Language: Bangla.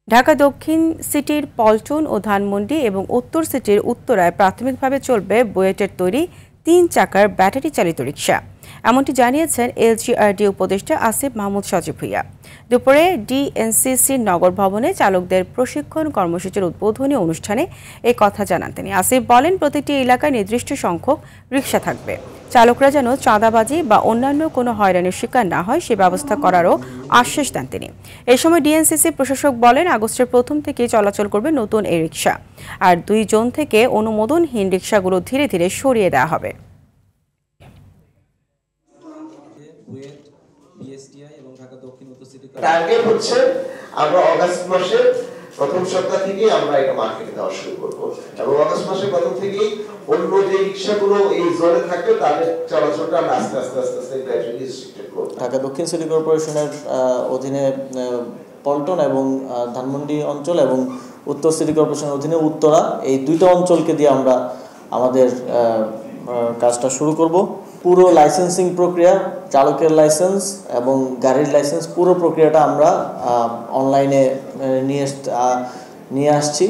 ঢাকা দক্ষিণ সিটির পল্টন ও ধানমন্ডি এবং উত্তর সিটির উত্তরায় প্রাথমিকভাবে চলবে বুয়েটের তৈরি ৩ চাকার ব্যাটারি চালিত রিকশা। এমনটি জানিয়েছেন এলজিআরডি উপদেষ্টা আসিফ মাহমুদ সজীব ভুঁইয়া। দুপুরে ডিএনসিসির নগর ভবনে চালকদের প্রশিক্ষণ কর্মসূচির উদ্বোধনী অনুষ্ঠানে এই কথা জানান তিনি। আসিফ বলেন, প্রতিটি এলাকায় নির্দিষ্ট সংখ্যক রিকশা থাকবে। চালকরা যেন চাঁদাবাজি বা অন্যান্য কোনো হয়রানির শিকার না হয় সে ব্যবস্থা করারও আশ্বাস দেন তিনি। এই সময় ডিএনসিসি প্রশাসক বলেন, আগস্টের প্রথম থেকেই চলাচল করবে নতুন এই রিকশা, আর ২ জোন থেকে অনুমোদনহীন রিকশাগুলো ধীরে ধীরে সরিয়ে দেওয়া হবে। টার্গেট হচ্ছে আমরা আগস্ট মাসের প্রথম সপ্তাহ থেকে আমরা এটা মার্কেটে দেওয়া শুরু করব এবং আগস্ট মাসের প্রথম থেকেই অন্য যে রিকশাগুলো এই জোনে থাকবে তাদের চলাচলটা আমরা আস্তে আস্তে গ্র্যাজুয়ালি রেস্ট্রিক্টেড করব। ঢাকা দক্ষিণ সিটি কর্পোরেশনের অধীনে পল্টন এবং ধানমন্ডি অঞ্চল এবং উত্তর সিটি কর্পোরেশনের অধীনে উত্তরা, এই দুইটা অঞ্চলকে দিয়ে আমরা আমাদের কাজটা শুরু করব। পুরো লাইসেন্সিং প্রক্রিয়া, চালকের লাইসেন্স এবং গাড়ির লাইসেন্স, পুরো প্রক্রিয়াটা আমরা অনলাইনে নিয়ে আসছি,